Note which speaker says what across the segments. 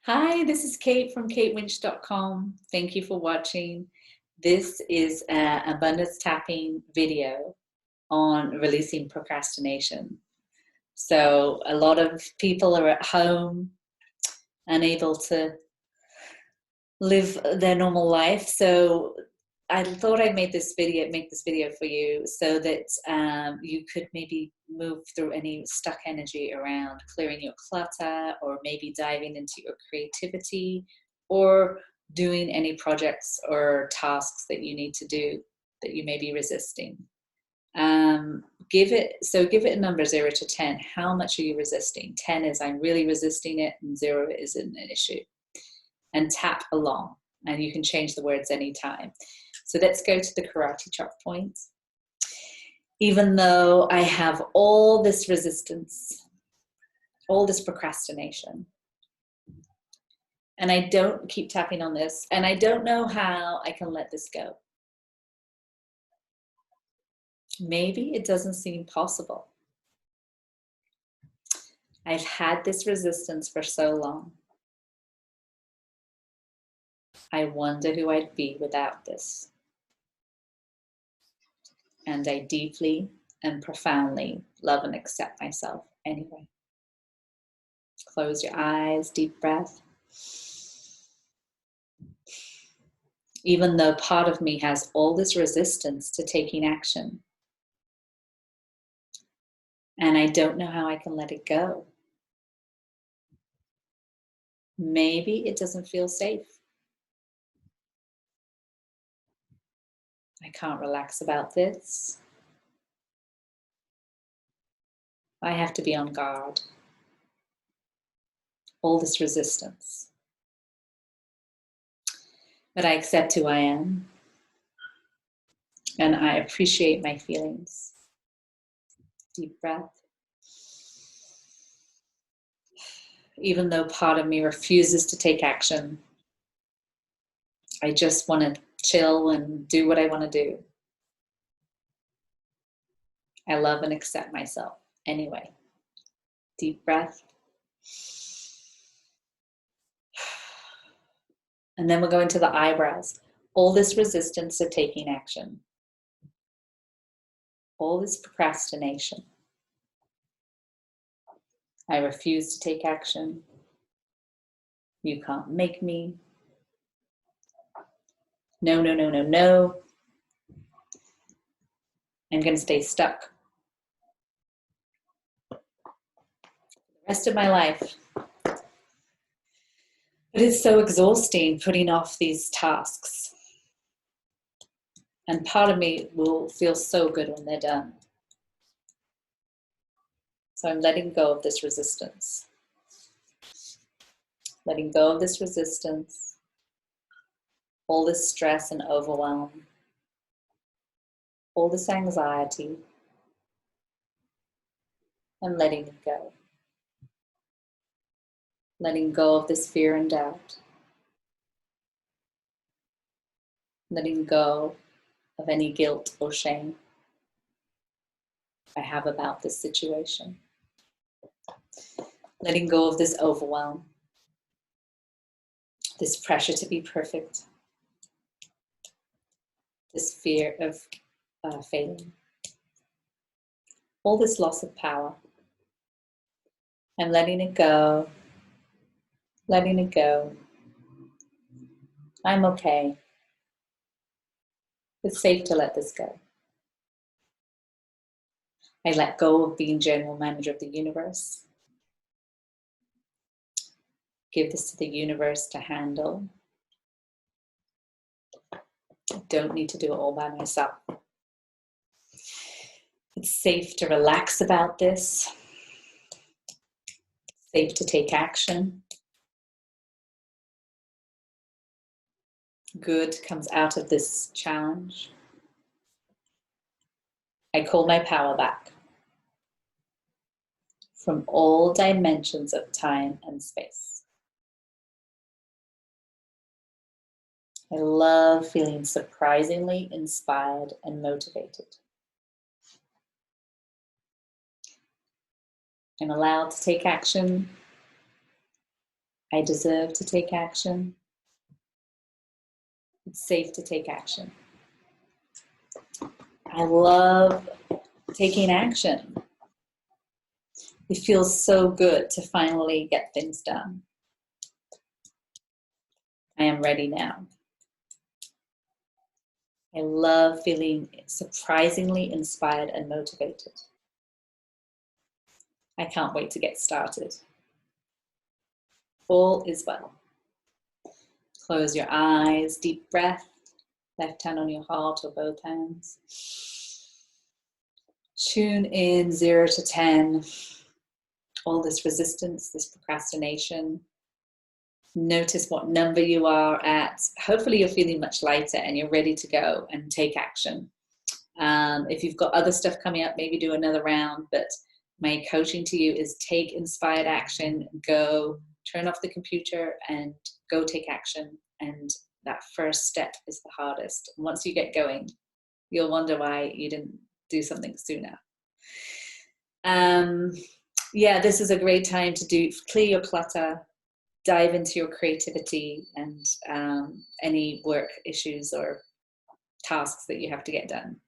Speaker 1: Hi, this is Kate from katewinch.com. Thank you for watching. This is an abundance tapping video on releasing procrastination. So a lot of people are at home, unable to live their normal life. So I thought I'd make this video for you so that you could maybe move through any stuck energy around clearing your clutter, or maybe diving into your creativity, or doing any projects or tasks that you need to do that you may be resisting. Give it a number 0 to 10. How much are you resisting? 10 is I'm really resisting it, and 0 isn't an issue. And tap along, and you can change the words anytime. So let's go to the karate chop point. Even though I have all this resistance, all this procrastination, and I don't keep tapping on this, and I don't know how I can let this go. Maybe it doesn't seem possible. I've had this resistance for so long. I wonder who I'd be without this. And I deeply and profoundly love and accept myself anyway. Close your eyes, deep breath. Even though part of me has all this resistance to taking action, and I don't know how I can let it go. Maybe it doesn't feel safe. I can't relax about this. I have to be on guard. All this resistance. But I accept who I am, and I appreciate my feelings. Deep breath. Even though part of me refuses to take action, I just want to chill and do what I want to do. I love and accept myself anyway. Deep breath. And then we'll go into the eyebrows. All this resistance to taking action. All this procrastination. I refuse to take action. You can't make me. No, no, no, no, no. I'm going to stay stuck the rest of my life. But it's so exhausting putting off these tasks. And part of me will feel so good when they're done. So I'm letting go of this resistance. Letting go of this resistance. All this stress and overwhelm. All this anxiety. I'm letting it go. Letting go of this fear and doubt. Letting go of any guilt or shame I have about this situation. Letting go of this overwhelm. This pressure to be perfect. This fear of failing. All this loss of power. I'm letting it go. Letting it go. I'm okay. It's safe to let this go. I let go of being general manager of the universe. Give this to the universe to handle. I don't need to do it all by myself. It's safe to relax about this. Safe to take action. Good comes out of this challenge. I call my power back from all dimensions of time and space. I love feeling surprisingly inspired and motivated. I'm allowed to take action. I deserve to take action. It's safe to take action. I love taking action. It feels so good to finally get things done. I am ready now. I love feeling surprisingly inspired and motivated. I can't wait to get started. All is well. Close your eyes, deep breath, left hand on your heart or both hands. Tune in 0 to 10. All this resistance, this procrastination. Notice what number you are at. Hopefully you're feeling much lighter and you're ready to go and take action. If you've got other stuff coming up, maybe do another round, but my coaching to you is take inspired action, go turn off the computer and go take action. And that first step is the hardest. And once you get going, you'll wonder why you didn't do something sooner. Yeah, this is a great time to clear your clutter, dive into your creativity and any work issues or tasks that you have to get done.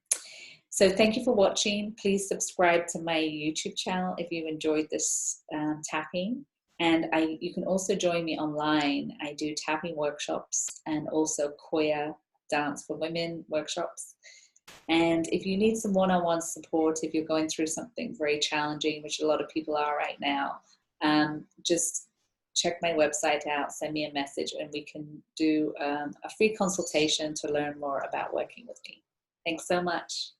Speaker 1: So thank you for watching. Please subscribe to my YouTube channel if you enjoyed this tapping. And you can also join me online. I do tapping workshops and also Koya dance for women workshops. And if you need some one-on-one support, if you're going through something very challenging, which a lot of people are right now, just check my website out, send me a message, and we can do a free consultation to learn more about working with me. Thanks so much.